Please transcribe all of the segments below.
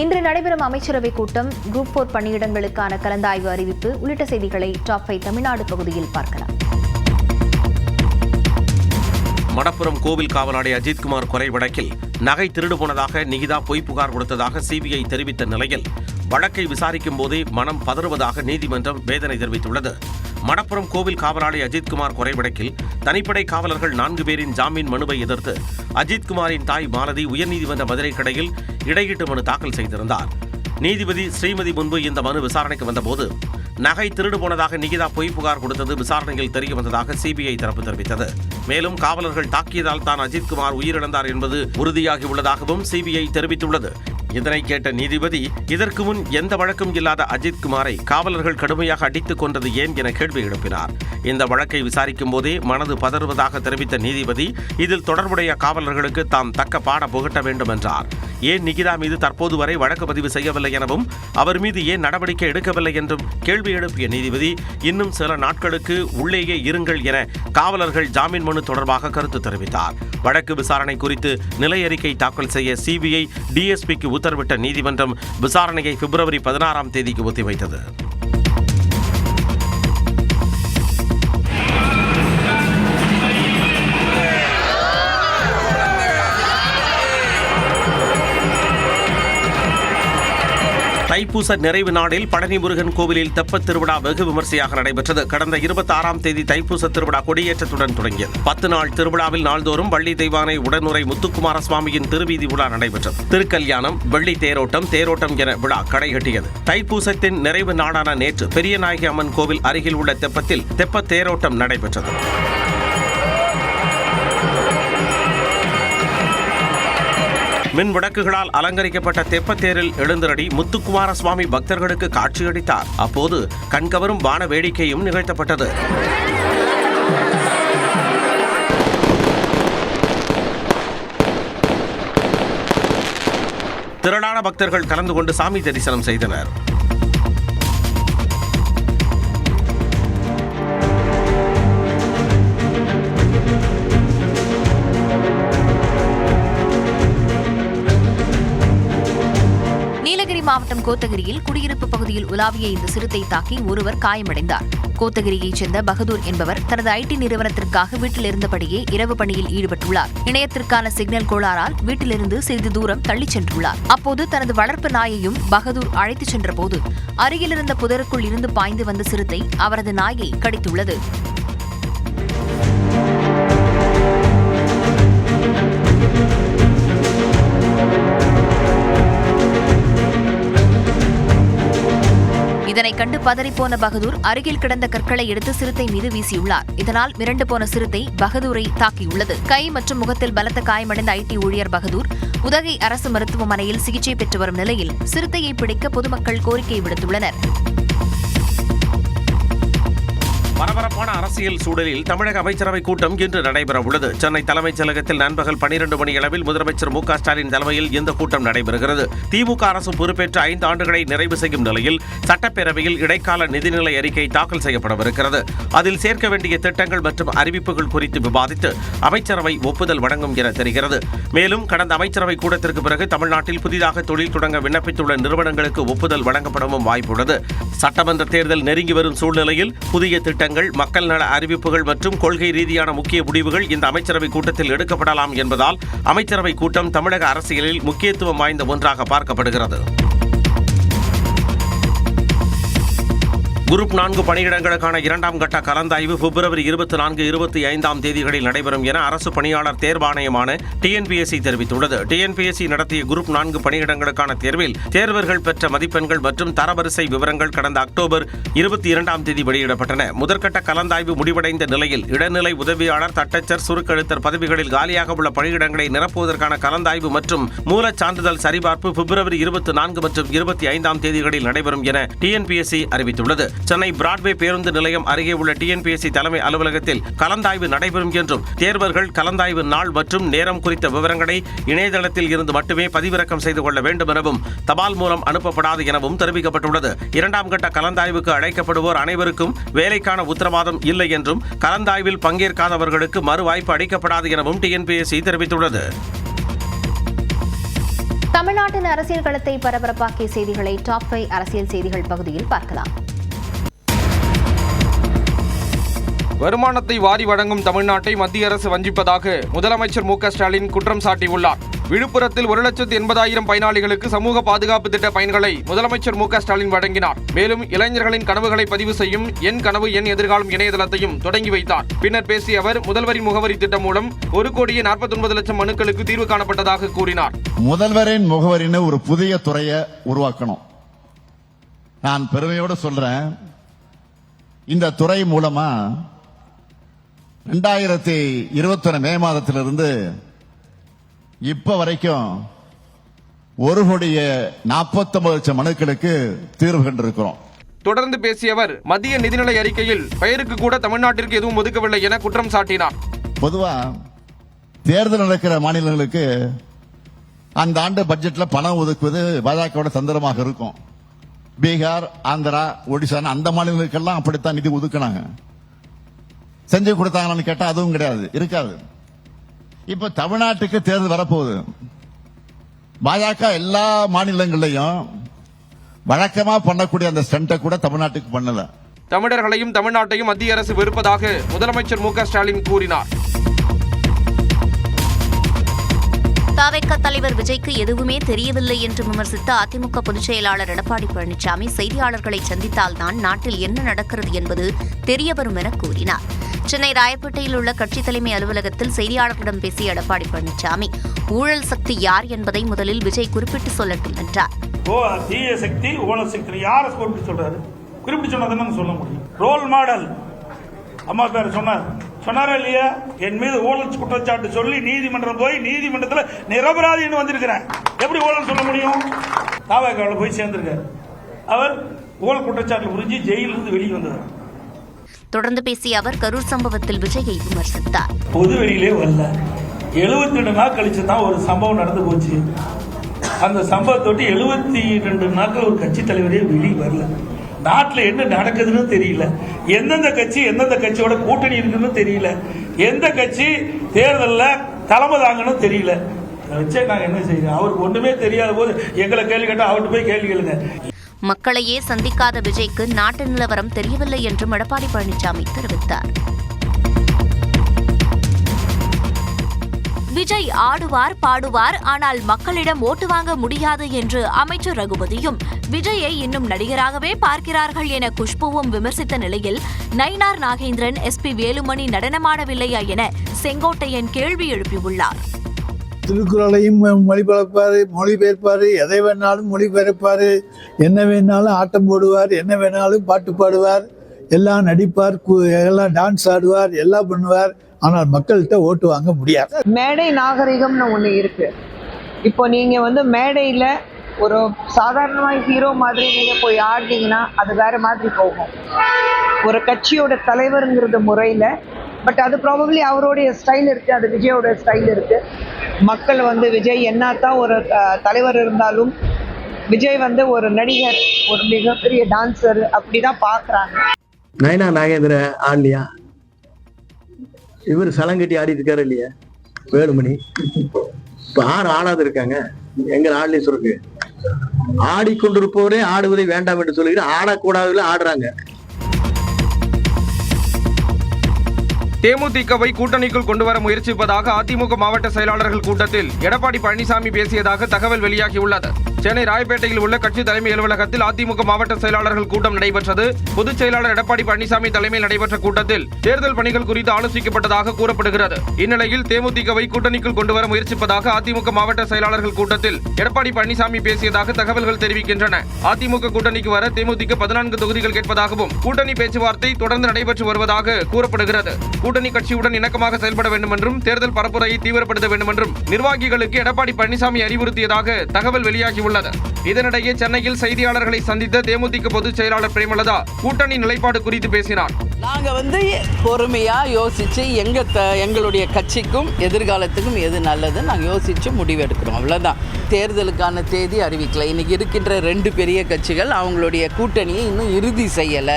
இன்று நடைபெறும் அமைச்சரவை கூட்டம், குரூப் 4 பணியிடங்களுக்கான கலந்தாய்வு அறிவிப்பு உள்ளிட்ட செய்திகளை டாப் 5 தமிழ்நாடு பகுதியில் பார்க்கலாம். மடப்புரம் கோவில் காவலாளி அஜித்குமார் கொலை வழக்கில் நகை திருடு போனதாக நிகிதா பொய் புகார் கொடுத்ததாக சிபிஐ தெரிவித்த நிலையில் வழக்கை விசாரிக்கும் போதே மனம் பதறுவதாக நீதிமன்றம் வேதனை தெரிவித்துள்ளது. மடப்புரம் கோவில் காவலாளி அஜித்குமார் கொலை வழக்கில் தனிப்படை காவலர்கள் 4 பேரின் ஜாமீன் மனுவை எதிர்த்து அஜித்குமாரின் தாய் மாலதி உயர்நீதிமன்ற மதுரை கிளையில் இடையீட்டு மனு தாக்கல் செய்திருந்தார். நீதிபதி ஸ்ரீமதி முன்பு இந்த மனு விசாரணைக்கு வந்தபோது நகை திருடு போனதாக நிகிதா பொய் புகார் கொடுத்தது விசாரணையில் தெரியவந்ததாக சிபிஐ தரப்பு தெரிவித்தது. மேலும் காவலர்கள் தாக்கியதால் தான் அஜித்குமார் உயிரிழந்தார் என்பது உறுதியாகியுள்ளதாகவும் சிபிஐ தெரிவித்துள்ளது. இதனை கேட்ட நீதிபதி, இதற்கு முன் எந்த வழக்கும் இல்லாத அஜித்குமாரை காவலர்கள் கடுமையாக அடித்துக் கொண்டது ஏன் என கேள்வி எழுப்பினார். இந்த வழக்கை விசாரிக்கும் போதே மனது பதறுவதாக தெரிவித்த நீதிபதி, இதில் தொடர்புடைய காவலர்களுக்கு தாம் தக்க பாட புகட்ட வேண்டும் என்றார். ஏன் நிகிதா மீது தற்போது வரை வழக்கு பதிவு செய்யவில்லை எனவும் அவர் மீது ஏன் நடவடிக்கை எடுக்கவில்லை என்றும் கேள்வி எழுப்பிய நீதிபதி, இன்னும் சில நாட்களுக்கு உள்ளேயே இருங்கள் என காவலர்கள் ஜாமீன் மனு தொடர்பாக கருத்து தெரிவித்தார். வழக்கு விசாரணை குறித்து நிலை அறிக்கை தாக்கல் செய்ய சிபிஐ டிஎஸ்பிக்கு உத்தரவிட்ட நீதிமன்றம் விசாரணையை பிப்ரவரி 16ஆம் தேதிக்கு ஒத்திவைத்தது. தைப்பூச நிறைவு நாளில் பழனி முருகன் கோவிலில் தெப்பத் திருவிழா வெகு விமர்சையாக நடைபெற்றது. கடந்த 26ஆம் தேதி தைப்பூச திருவிழா கொடியேற்றத்துடன் தொடங்கியது. 10 நாள் திருவிழாவில் நாள்தோறும் வள்ளி தெய்வானை உடனுரை முத்துக்குமார சுவாமியின் திருவீதி விழா நடைபெற்றது. திருக்கல்யாணம், வெள்ளி தேரோட்டம் என விழா கடைகட்டியது. தைப்பூசத்தின் நிறைவு நாளான நேற்று பெரியநாயகி அம்மன் கோவில் அருகில் உள்ள தெப்பத்தில் தெப்பத் தேரோட்டம் நடைபெற்றது. மின் விளக்குகளால் அலங்கரிக்கப்பட்ட தெப்பத்தேரில் எழுந்தருளி முத்துக்குமார சுவாமி பக்தர்களுக்கு காட்சியளித்தார். அப்போது கண்கவரும் வான வேடிக்கையும் நிகழ்த்தப்பட்டது. திரளான பக்தர்கள் கலந்து கொண்டு சாமி தரிசனம் செய்தனர். நீலகிரி மாவட்டம் கோத்தகிரியில் குடியிருப்பு பகுதியில் உலாவிய இந்த சிறுத்தை தாக்கி ஒருவர் காயமடைந்தார். கோத்தகிரியைச் சேர்ந்த பகதூர் என்பவர் தனது ஐடி நிறுவனத்திற்காக வீட்டில் இருந்தபடியே இரவு பணியில் ஈடுபட்டுள்ளார். இணையத்திற்கான சிக்னல் கோளாறால் வீட்டிலிருந்து சிறிது தூரம் தள்ளிச் சென்றுள்ளார். அப்போது தனது வளர்ப்பு நாயையும் பகதூர் அழைத்துச் சென்றபோது அருகிலிருந்த புதருக்குள் இருந்து பாய்ந்து வந்த சிறுத்தை அவரது நாயை கடித்துள்ளது. இதனை கண்டு பதறிப்போன பகதூர் அருகில் கிடந்த கற்களை எடுத்து சிறுத்தை மீது வீசியுள்ளார். இதனால் மிரண்டு போன சிறுத்தை பகதூரை தாக்கியுள்ளது. கை மற்றும் முகத்தில் பலத்த காயமடைந்த ஐடி ஊழியர் பகதூர் உதகை அரசு மருத்துவமனையில் சிகிச்சை பெற்று வரும் நிலையில் சிறுத்தையை பிடிக்க பொதுமக்கள் கோரிக்கை விடுத்துள்ளனர். பரபரப்பான அரசியல் சூழலில் தமிழக அமைச்சரவை கூட்டம் இன்று நடைபெற உள்ளது. சென்னை தலைமைச் செயலகத்தில் நண்பகல் 12 மணி அளவில் முதலமைச்சர் மு க ஸ்டாலின் தலைமையில் இந்த கூட்டம் நடைபெறுகிறது. திமுக அரசு பொறுப்பேற்ற 5 ஆண்டுகளை நிறைவு செய்யும் நிலையில் சட்டப்பேரவையில் இடைக்கால நிதிநிலை அறிக்கை தாக்கல் செய்யப்படவிருக்கிறது. அதில் சேர்க்க வேண்டிய திட்டங்கள் மற்றும் அறிவிப்புகள் குறித்து விவாதித்து அமைச்சரவை ஒப்புதல் வழங்கும் என தெரிகிறது. மேலும் கடந்த அமைச்சரவை கூட்டத்திற்கு பிறகு தமிழ்நாட்டில் புதிதாக தொழில் தொடங்க விண்ணப்பித்துள்ள நிறுவனங்களுக்கு ஒப்புதல் வழங்கப்படவும் வாய்ப்புள்ளது. சட்டமன்ற தேர்தல் நெருங்கி வரும் சூழ்நிலையில் புதிய திட்டங்கள், மக்கள் நல அறிவிப்புகள் மற்றும் கொள்கை ரீதியான முக்கிய முடிவுகள் இந்த அமைச்சரவை கூட்டத்தில் எடுக்கப்படலாம் என்பதால் அமைச்சரவை கூட்டம் தமிழக அரசியலில் முக்கியத்துவம் வாய்ந்த ஒன்றாக பார்க்கப்படுகிறது. குரூப் 4 பணியிடங்களுக்கான 2ஆம் கட்ட கலந்தாய்வு பிப்ரவரி 24, 25ஆம் தேதிகளில் நடைபெறும் என அரசு பணியாளர் தேர்வாணையமான டிஎன்பிஎஸ்சி தெரிவித்துள்ளது. டிஎன்பிஎஸ்சி நடத்திய குரூப் 4 பணியிடங்களுக்கான தேர்வில் தேர்வர்கள் பெற்ற மதிப்பெண்கள் மற்றும் தரவரிசை விவரங்கள் கடந்த அக்டோபர் 22ஆம் தேதி வெளியிடப்பட்டன. முதற்கட்ட கலந்தாய்வு முடிவடைந்த நிலையில் இடைநிலை உதவியாளர், தட்டச்சர், சுருக்கெழுத்தர் பதவிகளில் காலியாக உள்ள பணியிடங்களை நிரப்புவதற்கான கலந்தாய்வு மற்றும் மூலச் சான்றிதழ் சரிபார்ப்பு பிப்ரவரி 24 மற்றும் 25ஆம் தேதிகளில் நடைபெறும் என டிஎன்பிஎஸ்சி அறிவித்துள்ளது. சென்னை பிராட்வே பேருந்து நிலையம் அருகே உள்ள டிஎன்பிஎஸ்சி தலைமை அலுவலகத்தில் கலந்தாய்வு நடைபெறும் என்றும் தேர்வர்கள் கலந்தாய்வு நாள் மற்றும் நேரம் குறித்த விவரங்களை இணையதளத்தில் இருந்து மட்டுமே பதிவிறக்கம் செய்து கொள்ள வேண்டும் எனவும் தபால் மூலம் அனுப்பப்படாது எனவும் தெரிவிக்கப்பட்டுள்ளது. 2ஆம் கட்ட கலந்தாய்வுக்கு அழைக்கப்படுவோர் அனைவருக்கும் வேலைக்கான உத்தரவாதம் இல்லை என்றும் கலந்தாய்வில் பங்கேற்காதவர்களுக்கு மறு வாய்ப்பு அளிக்கப்படாது எனவும் டிஎன்பிஎஸ்சி தெரிவித்துள்ளது. தமிழ்நாட்டின் அரசியல் களத்தை பரபரப்பாக்கிய செய்திகளை டாப் 5 அரசியல் செய்திகள் பகுதியில் பார்க்கலாம். வருமானத்தை வாரி வழங்கும் தமிழ்நாட்டை மத்திய அரசு வஞ்சிப்பதாக முதலமைச்சர் மு.க. ஸ்டாலின் குற்றம் சாட்டியுள்ளார். விழுப்புரத்தில் 1,80,000 பயனாளிகளுக்கு சமூக பாதுகாப்பு திட்ட பயன்களை முதலமைச்சர் மு.க. ஸ்டாலின் வழங்கினார். மேலும் இளைஞர்களின் கனவுகளை பதிவு செய்யும் என் கனவு என் எதிர்காலம் இணையதளத்தையும் தொடங்கி வைத்தார். பின்னர் பேசிய அவர் முதல்வரின் முகவரி திட்டம் மூலம் 1,49,00,000 மனுக்களுக்கு தீர்வு காணப்பட்டதாக கூறினார். முதல்வரின் முகவரின்னு ஒரு புதிய துறையை உருவாக்கணும். நான் பெருமையோடு சொல்றேன், இந்த துறை மூலமா 2021 மே மாதத்திலிருந்து இப்ப வரைக்கும் 1,49,00,000 மனுக்களுக்கு தீர்வு கண்டிருக்கிறோம். தொடர்ந்து பேசிய அவர் மத்திய நிதிநிலை அறிக்கையில் பெயருக்கு கூட தமிழ்நாட்டிற்கு எதுவும் ஒதுக்கவில்லை என குற்றம் சாட்டினார். பொதுவா தேர்தல் நடக்கிற மாநிலங்களுக்கு அந்த ஆண்டு பட்ஜெட்ல பணம் ஒதுக்குவது பாஜகவோட தந்திரமாக இருக்கும். பீகார், ஆந்திரா, ஒடிசா அந்த மாநிலங்களுக்கெல்லாம் அப்படித்தான் நிதி ஒதுக்கினாங்க. செஞ்சு கொடுத்தாங்கன்னு கேட்டா அதுவும் கிடையாது, இருக்காது. இப்ப தமிழ்நாட்டுக்கு தேர்தல் வரப்போகுது. பாஜக எல்லா மாநிலங்களையும் வழக்கமா பண்ணக்கூடிய அந்த ஸ்டண்டை கூட தமிழ்நாட்டுக்கு பண்ணல. தமிழர்களையும் தமிழ்நாட்டையும் மத்திய அரசு வெறுப்பதாக முதலமைச்சர் மு.க. ஸ்டாலின் கூறினார். தவிக தலைவர் விஜய்க்கு எதுவுமே தெரியவில்லை என்று விமர்சித்த அதிமுக பொதுச் செயலாளர் எடப்பாடி பழனிசாமி செய்தியாளர்களை சந்தித்தால்தான் நாட்டில் என்ன நடக்கிறது என்பது தெரியவரும் என கூறினார். சென்னை ராயப்பேட்டையில் உள்ள கட்சித் தலைமை அலுவலகத்தில் செய்தியாளர்களிடம் பேசிய எடப்பாடி பழனிசாமி ஊழல் சக்தி யார் என்பதை முதலில் விஜய் குறிப்பிட்டு சொல்லட்டும் என்றார். தீய சக்தி ஊழல் சக்தி யாரை குறிப்பிட்டு சொல்றாரு? குறிப்பிட்டு சொன்னதுன்னு சொல்ல முடியும். ரோல் மாடல் அம்மா பேர் சொன்னாரா இல்லையா? என் மீது ஊழல் குற்றச்சாட்டு சொல்லி நீதிமன்றம் போய் நீதிமன்றத்தில் நிரபராதின்னு வந்திருக்கிறேன். எப்படி ஊழல் சொல்ல முடியும்? தாவகாவில் போய் சேர்ந்திருக்காரு. அவர் ஊழல் குற்றச்சாட்டு புரிஞ்சு ஜெயிலிருந்து வெளியே வந்தார். தொடர்ந்து பேசிய அவர் கரூர் சம்பவத்தில் விஜயை விமர்சித்தார். பொது வெளியிலே வரல, 72 நாள் கழிச்சு தான் ஒரு சம்பவம் நடந்து போச்சு. அந்த சம்பவத்தொட்டி 72 நாட்கள் ஒரு கட்சி தலைவரே வெளியே வரல. நாட்டில் என்ன நடக்குதுன்னு தெரியல. எந்தெந்த கட்சியோட கூட்டணி இருக்குன்னு தெரியல. எந்த கட்சி தேர்தலில் தலைமை தாங்கன்னு தெரியல. வச்சே நாங்கள் என்ன செய்யணும்? அவருக்கு ஒன்றுமே தெரியாத போது எங்களை கேள்வி கேட்டால் அவர்கிட்ட போய் கேள்வி கேளுங்க. மக்களையே சந்திக்காத விஜய்க்கு நாட்டு நிலவரம் தெரியவில்லை என்றும் எடப்பாடி பழனிசாமி தெரிவித்தார். விஜய் ஆடுவார் பாடுவார், ஆனால் மக்களிடம் ஓட்டு வாங்க முடியாது என்று அமைச்சர் ரகுபதியும் விஜயை இன்னும் நடிகராகவே பார்க்கிறார்கள் என குஷ்புவும் விமர்சித்த நிலையில் நயினார் நாகேந்திரன் SP வேலுமணி நடனமாடவில்லையா என செங்கோட்டையன் கேள்வி எழுப்பியுள்ளார். திருக்குறளையும் மொழிபெயர்ப்பாரு, எதை வேணாலும் மொழிபெயர்ப்பாரு, என்ன வேணாலும் ஆட்டம் போடுவார், என்ன வேணாலும் பாட்டு பாடுவார், எல்லாம் நடிப்பார், எல்லாம் டான்ஸ் ஆடுவார், எல்லாம் பண்ணுவார். ஆனால் மக்கள்கிட்ட ஓட்டு வாங்க முடியாது. மேடை நாகரிகம்னு ஒன்று இருக்கு. இப்போ நீங்க மேடையில ஒரு சாதாரணமாக ஹீரோ மாதிரி நீங்க போய் ஆடினீங்கன்னா அது வேற மாதிரி போகும். ஒரு கட்சியோட தலைவருங்கிறது முறையில, பட் அது ப்ராபப்ளி அவருடைய ஸ்டைல் இருக்கு, அது விஜயோட ஸ்டைல் இருக்கு. மக்கள் விஜய் என்னத்தான் ஒரு தலைவர் இருந்தாலும் விஜய் ஒரு நடிகர், ஒரு மிகப்பெரிய டான்சர் அப்படிதான் பாக்குறாங்க. நயனா நாகேந்திர ஆடலையா? இவர் சலங்கட்டி ஆடிட்டு இருக்காரு இல்லையா வேலுமணி? இப்ப ஆறு ஆடாது இருக்காங்க. எங்க ஆடலி சொல்லுங்க. ஆடிக்கொண்டிருப்பவரே ஆடுவதை வேண்டாம் என்று சொல்லுகிற ஆடக்கூடாதுல ஆடுறாங்க. தேமுதிகவை கூட்டணிக்குள் கொண்டுவர முயற்சிப்பதாக அதிமுக மாவட்ட செயலாளர்கள் கூட்டத்தில் எடப்பாடி பழனிசாமி பேசியதாக தகவல் வெளியாகியுள்ளது. சென்னை ராயப்பேட்டையில் உள்ள கட்சி தலைமை அலுவலகத்தில் அதிமுக மாவட்ட செயலாளர்கள் கூட்டம் நடைபெற்றது. பொதுச் செயலாளர் எடப்பாடி பழனிசாமி தலைமையில் நடைபெற்ற கூட்டத்தில் தேர்தல் பணிகள் குறித்து ஆலோசிக்கப்பட்டதாக கூறப்படுகிறது. இந்நிலையில் தேமுதிகவை கூட்டணிக்குள் கொண்டுவர முயற்சிப்பதாக அதிமுக மாவட்ட செயலாளர்கள் கூட்டத்தில் எடப்பாடி பழனிசாமி பேசியதாக தகவல்கள் தெரிவிக்கின்றன. அதிமுக கூட்டணிக்கு வர தேமுதிக 14 தொகுதிகள் கேட்பதாகவும் கூட்டணி பேச்சுவார்த்தை தொடர்ந்து நடைபெற்று வருவதாக கூறப்படுகிறது. கூட்டணி கட்சியுடன் இணக்கமாக செயல்பட வேண்டும் என்றும் தேர்தல் பரப்புரையை தீவிரப்படுத்த வேண்டும் என்றும் நிர்வாகிகளுக்கு எடப்பாடி பழனிசாமி அறிவுறுத்தியதாக தகவல் வெளியாகியுள்ளது. இதனிடையே சென்னையில் செய்தியாளர்களை சந்தித்த தேமுதிக பொதுச் செயலாளர் பிரேமலதா கூட்டணி நிலைப்பாடு குறித்து பேசினார். நாங்க பொறுமையா யோசிச்சு எங்களுடைய கட்சிக்கும் எதிர்காலத்துக்கும் எது நல்லது நாங்க யோசிச்சு முடிவெடுக்கிறோம். அவ்வளவுதான். தேர்தலுக்கான தேதி அறிவிக்கல. இன்னைக்கு இருக்கின்ற 2 பெரிய கட்சிகள் அவங்களுடைய கூட்டணியை இன்னும் இறுதி செய்யல.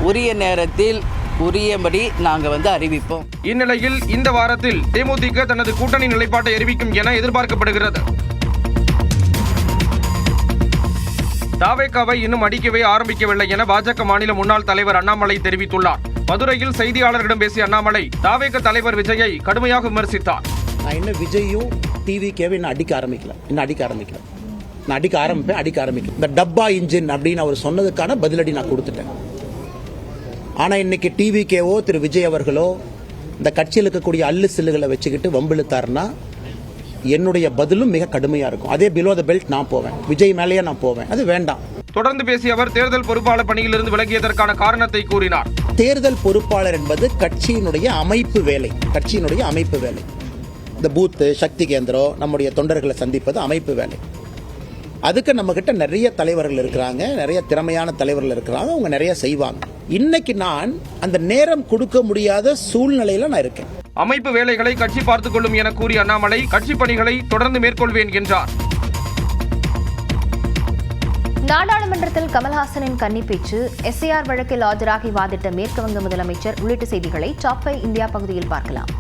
உரிய நேரத்தில் உரியபடி நாங்க அறிவிப்போம். இந்நிலையில் இந்த வாரத்தில் தேமுதிக தனது கூட்டணி நிலைப்பாட்டை அறிவிக்கும் என எதிர்பார்க்கப்படுகிறது. தாவேகாவை இன்னும் அடிக்கவே ஆரம்பிக்கவில்லை என பாஜக மாநில முன்னாள் தலைவர் அண்ணாமலை தெரிவித்துள்ளார். மதுரையில் செய்தியாளர்களிடம் பேசிய அண்ணாமலை தாவேக தலைவர் விஜயை கடுமையாக விமர்சித்தார். நான் இன்னும் விஜயும் டிவிகேவை இன்னும் அடிக்க ஆரம்பிக்கல. நான் அடிக்க ஆரம்பிக்கிறேன். இந்த டப்பா இன்ஜின் அப்படின்னு அவர் சொன்னதுக்கான பதிலடி நான் கொடுத்துட்டேன். ஆனா இன்னைக்கு டிவிகேவோ திரு விஜய் அவர்களோ இந்த கட்சியில் இருக்கக்கூடிய அல்லு சில்லுகளை வச்சுக்கிட்டு வம்பிழுத்தாருன்னா என்னுடைய பதிலும் மிக கடுமையா இருக்கும். அதே பிலோ த பெல்ட் நான் போவேன், விஜய் மேலேயே நான் போவேன். அது வேண்டாம். தொடர்ந்து பேசிய அவர் தேர்தல் பொறுப்பாளர் பணியிலிருந்து விலகியதற்கான காரணத்தை கூறினார். தேர்தல் பொறுப்பாளர் என்பது கட்சியினுடைய அமைப்பு வேலை. இந்த பூத்து சக்தி கேந்திரம் நம்முடைய தொண்டர்களை சந்திப்பது அமைப்பு வேலை. அதுக்கு நம்ம கிட்ட நிறைய தலைவர்கள் இருக்கிறாங்க, நிறைய திறமையான தலைவர்கள் இருக்கிறாங்க, அவங்க நிறைய செய்வாங்க. இன்னைக்கு நான் அந்த நேரம் கொடுக்க முடியாத சூழ்நிலையில நான் இருக்கேன். அமைப்பு வேலைகளை கட்சி பார்த்துக் கொள்ளும் என கூறிய அண்ணாமலை கட்சி பணிகளை தொடர்ந்து மேற்கொள்வேன் என்றார். நாடாளுமன்றத்தில் கமல்ஹாசனின் கன்னி பேச்சு, SIR வழக்கில் ஆஜராகி வாதிட்ட மேற்குவங்க முதலமைச்சர் உள்ளிட்ட செய்திகளை டாப் 5 இந்தியா பகுதியில் பார்க்கலாம்.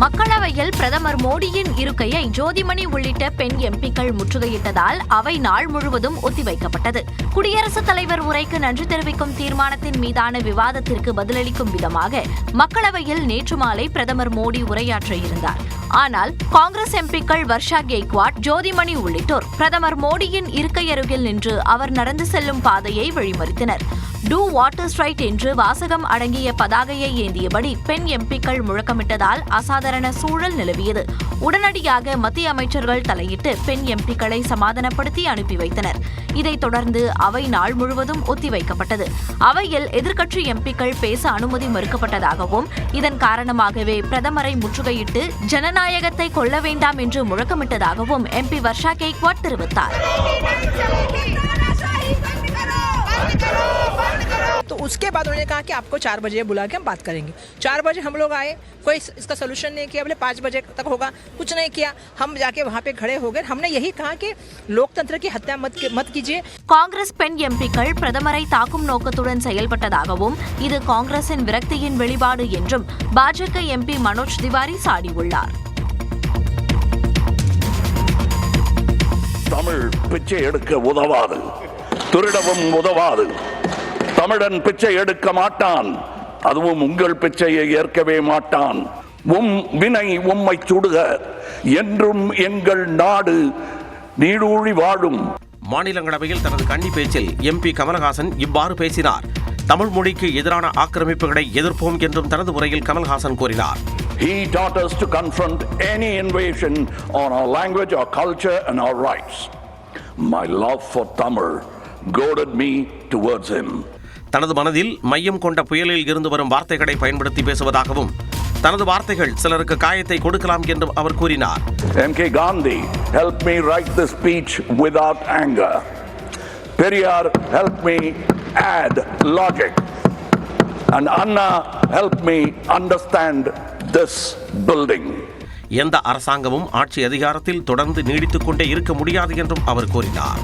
மக்களவையில் பிரதமர் மோடியின் இருக்கையை ஜோதிமணி உள்ளிட்ட பெண் எம்பிக்கள் முற்றுகையிட்டதால் அவை நாள் முழுவதும் ஒத்திவைக்கப்பட்டது. குடியரசுத் தலைவர் உரைக்கு நன்றி தெரிவிக்கும் தீர்மானத்தின் மீதான விவாதத்திற்கு பதிலளிக்கும் விதமாக மக்களவையில் நேற்று மாலை பிரதமர் மோடி உரையாற்ற இருந்தார். ஆனால் காங்கிரஸ் எம்பிக்கள் வர்ஷா கெய்க்வாட், ஜோதிமணி உள்ளிட்டோர் பிரதமர் மோடியின் இருக்கை அருகில் நின்று அவர் நடந்து செல்லும் பாதையை வழிமறித்தனர். டூ வாட் இஸ் ரைட் என்று வாசகம் அடங்கிய பதாகையை ஏந்தியபடி பெண் எம்பிக்கள் முழக்கமிட்டதால் அசாதாரண சூழல் நிலவியது. உடனடியாக மத்திய அமைச்சர்கள் தலையிட்டு பெண் எம்பிக்களை சமாதானப்படுத்தி அனுப்பி வைத்தனர். இதைத் தொடர்ந்து அவை நாள் முழுவதும் ஒத்திவைக்கப்பட்டது. அவையில் எதிர்க்கட்சி எம்பிக்கள் பேச அனுமதி மறுக்கப்பட்டதாகவும் இதன் காரணமாகவே பிரதமரை முற்றுகையிட்டு ஜனநாயகத்தை கொள்ள வேண்டாம் என்று முழக்கமிட்டதாகவும் MP வர்ஷா கெய்க்வாட் தெரிவித்தார். तो उसके बाद उन्होंने कहा कि आपको 4 बजे बुला के हम बात करेंगे. 4 बजे हम लोग आए, कोई इसका सोल्यूशन नहीं किया. बोले 5 बजे तक होगा, कुछ नहीं किया. हम जाके वहाँ पे खड़े हो गए. हमने यही कहा कि लोकतंत्र की हत्या मत कीजिए. காங்கிரஸ் பெண் எம்பிக்கள் பிரதமரை தாக்கும் நோக்கத்துடன் செயல்பட்டதாகவும் இது காங்கிரசின் விரக்தியின் வெளிப்பாடு என்றும் பாஜக MP மனோஜ் திவாரி சாடியுள்ளார். தமிழ் பிச்சை எடுக்க உதவாது, திருடவும் உதவாது. தமிழன் பிச்சை எடுக்க மாட்டான், அதுவும் உங்கள் பிச்சையை ஏற்கவே மாட்டான். வினை உம்மை சுடுக, என்றும் எங்கள் நாடு நீடூழி வாழும். மாநிலங்களவையில் தனது கன்னி பேச்சில் MP கமல்ஹாசன் இவ்வாறு பேசினார். தமிழ் மொழிக்கு எதிரான ஆக்கிரமிப்புகளை எதிர்ப்போம் என்றும் தனது உரையில் கமல்ஹாசன் கூறினார். He taught us to confront any invasion on our language, our culture and our rights. My love for Tamil goaded me towards him. தனது மனதில் மையம் கொண்ட புயலில் இருந்து வரும் வார்த்தைகளை பயன்படுத்தி பேசுவதாகவும் தனது வார்த்தைகள் சிலருக்கு காயத்தை கொடுக்கலாம் என்றும் அவர் கூறினார். M.K. Gandhi helped me write this speech without anger. Periyar helped me add logic. And Anna helped me understand this building. எந்த அரசாங்கமும் ஆட்சி அதிகாரத்தில் தொடர்ந்து நீடித்துக் கொண்டே இருக்க முடியாது என்றும் அவர் கூறினார்.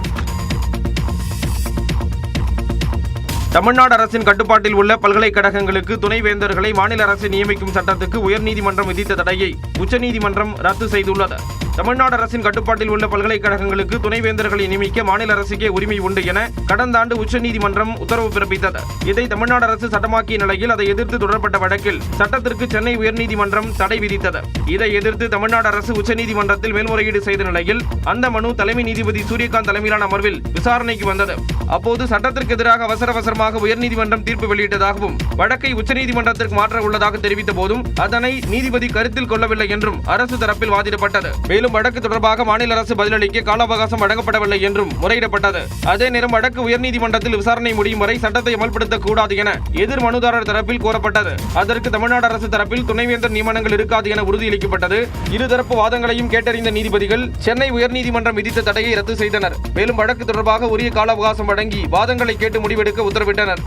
தமிழ்நாடு அரசின் கட்டுப்பாட்டில் உள்ள பல்கலைக்கழகங்களுக்கு துணைவேந்தர்களை மாநில அரசு நியமிக்கும் சட்டத்துக்கு உயர்நீதிமன்றம் விதித்த தடையை உச்சநீதிமன்றம் ரத்து செய்துள்ளது. தமிழ்நாடு அரசின் கட்டுப்பாட்டில் உள்ள பல்கலைக்கழகங்களுக்கு துணைவேந்தர்களை நியமிக்க மாநில அரசுக்கே உரிமை உண்டு என கடந்த ஆண்டு உச்சநீதிமன்றம் உத்தரவு பிறப்பித்தது. இதை தமிழ்நாடு அரசு சட்டமாக்கிய நிலையில் அதை எதிர்த்து தொடரப்பட்ட வழக்கில் சட்டத்திற்கு சென்னை உயர்நீதிமன்றம் தடை விதித்தது. இதை எதிர்த்து தமிழ்நாடு அரசு உச்சநீதிமன்றத்தில் மேல்முறையீடு செய்த நிலையில் அந்த மனு தலைமை நீதிபதி சூரியகாந்த் தலைமையிலான அமர்வில் விசாரணைக்கு வந்தது. அப்போது சட்டத்திற்கு எதிராக அவசரமாக உயர்நீதிமன்றம் தீர்ப்பு வெளியிட்டதாகவும் வழக்கை உச்சநீதிமன்றத்திற்கு மாற்ற உள்ளதாக தெரிவித்த போதும் அதனை நீதிபதி கருத்தில் கொள்ளவில்லை என்றும் அரசு தரப்பில் வாதிடப்பட்டது. மேலும் வழக்கு தொடர்பாக மாநில அரசு பதிலளிக்க கால அவகாசம் வழங்கப்படவில்லை என்றும் முறையிடப்பட்டது. அதே நேரம் வழக்கு உயர்நீதிமன்றத்தில் விசாரணை முடியும் வரை சட்டத்தை அமல்படுத்தக் கூடாது என எதிர் மனுதாரர் தரப்பில் கோரப்பட்டது. அதற்கு தமிழ்நாடு அரசு தரப்பில் துணைவேந்தர் நியமனங்கள் இருக்காது என உறுதியளிக்கப்பட்டது. இருதரப்பு வாதங்களையும் கேட்டறிந்த நீதிபதிகள் சென்னை உயர்நீதிமன்றம் விதித்த தடையை ரத்து செய்தனர். மேலும் வழக்கு தொடர்பாக உரிய கால அவகாசம் வழங்கி வாதங்களை கேட்டு முடிவெடுக்க உத்தரவிட்டனர்.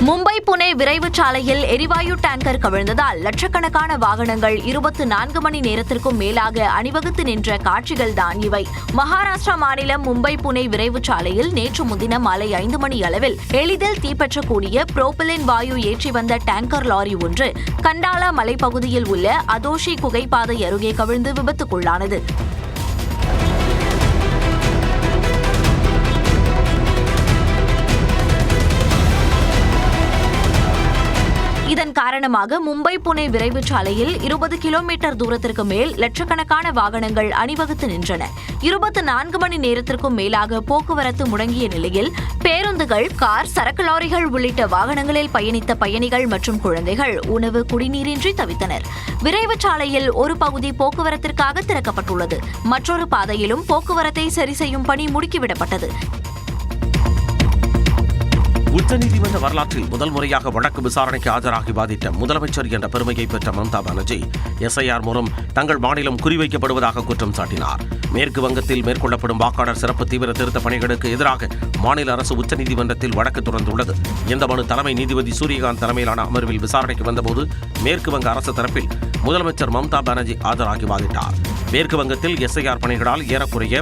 மும்பை புனே விரைவு சாலையில் எரிவாயு டேங்கர் கவிழ்ந்ததால் லட்சக்கணக்கான வாகனங்கள் 24 மணி நேரத்திற்கும் மேலாக அணிவகுத்து நின்ற காட்சிகள்தான் இவை. மகாராஷ்டிரா மாநிலம் மும்பை புனே விரைவு சாலையில் நேற்று முன்தினம் மாலை 5 மணி அளவில் எளிதில் தீப்பற்றக்கூடிய புரோபிலின் வாயு ஏற்றி வந்த டேங்கர் லாரி ஒன்று கண்டாலா மலைப்பகுதியில் உள்ள அதோஷி குகைப்பாதை அருகே கவிழ்ந்து விபத்துக்குள்ளானது. இதன் காரணமாக மும்பை புனே விரைவு சாலையில் 20 கிலோமீட்டர் தூரத்திற்கு மேல் லட்சக்கணக்கான வாகனங்கள் அணிவகுத்து நின்றன. 24 மணி நேரத்திற்கும் மேலாக போக்குவரத்து முடங்கிய நிலையில் பேருந்துகள், கார், சரக்கு லாரிகள் உள்ளிட்ட வாகனங்களில் பயணித்த பயணிகள் மற்றும் குழந்தைகள் உணவு, குடிநீரின்றி தவித்தனர். விரைவு சாலையில் ஒரு பகுதி போக்குவரத்திற்காக திறக்கப்பட்டுள்ளது. மற்றொரு பாதையிலும் போக்குவரத்தை சரி செய்யும் பணி முடுக்கிவிடப்பட்டது. உச்சநீதிமன்ற வரலாற்றில் முதல் முறையாக வழக்கு விசாரணைக்கு ஆஜராகி வாதிட்ட முதலமைச்சர் என்ற பெருமையை பெற்ற மம்தா பானர்ஜி எஸ்ஐஆர் மூலம் தங்கள் மாநிலம் குறிவைக்கப்படுவதாக குற்றம் சாட்டினார். மேற்கு வங்கத்தில் மேற்கொள்ளப்படும் வாக்காளர் சிறப்பு தீவிர திருத்த பணிகளுக்கு எதிராக மாநில அரசு உச்சநீதிமன்றத்தில் வழக்கு தொடர்ந்துள்ளது. இந்த மனு தலைமை நீதிபதி சூரியகாந்த் தலைமையிலான அமர்வில் விசாரணைக்கு வந்தபோது மேற்கு வங்க அரசு தரப்பில் முதலமைச்சர் மம்தா பானர்ஜி ஆஜராகி வாதிட்டார். மேற்கு வங்கத்தில் எஸ்ஐஆர் பணிகளால் ஏறக்குறைய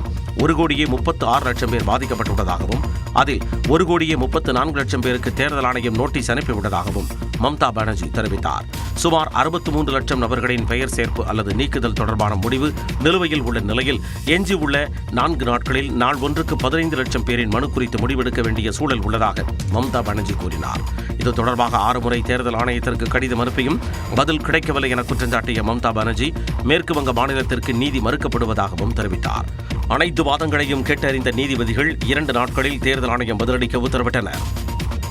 1,36,00,000 பேர் பாதிக்கப்பட்டுள்ளதாகவும் அதில் 1,34,00,000 பேருக்கு தேர்தல் ஆணையம் நோட்டீஸ் அனுப்பிவிட்டதாகவும் மம்தா பானர்ஜி தெரிவித்தார். சுமார் 63 லட்சம் நபர்களின் பெயர் சேர்ப்பு அல்லது நீக்குதல் தொடர்பான முடிவு நிலுவையில் உள்ள நிலையில் எஞ்சியுள்ள 4 நாட்களில் நாள் ஒன்றுக்கு 15 லட்சம் பேரின் மனு குறித்து முடிவெடுக்க வேண்டிய சூழல் உள்ளதாக மம்தா பானர்ஜி கூறினார். இது தொடர்பாக 6 முறை தேர்தல் ஆணையத்திற்கு கடிதம் அனுப்பியும் பதில் கிடைக்கவில்லை என குற்றஞ்சாட்டிய மம்தா பானர்ஜி மேற்கு வங்க மாநிலத்திற்கு நீதி மறுக்கப்படுவதாகவும் தெரிவித்தார். அனைத்து வாதங்களையும் கேட்டறிந்த நீதிபதிகள் 2 நாட்களில் தேர்தல் ஆணையம் பதிலளிக்க உத்தரவிட்டனர்.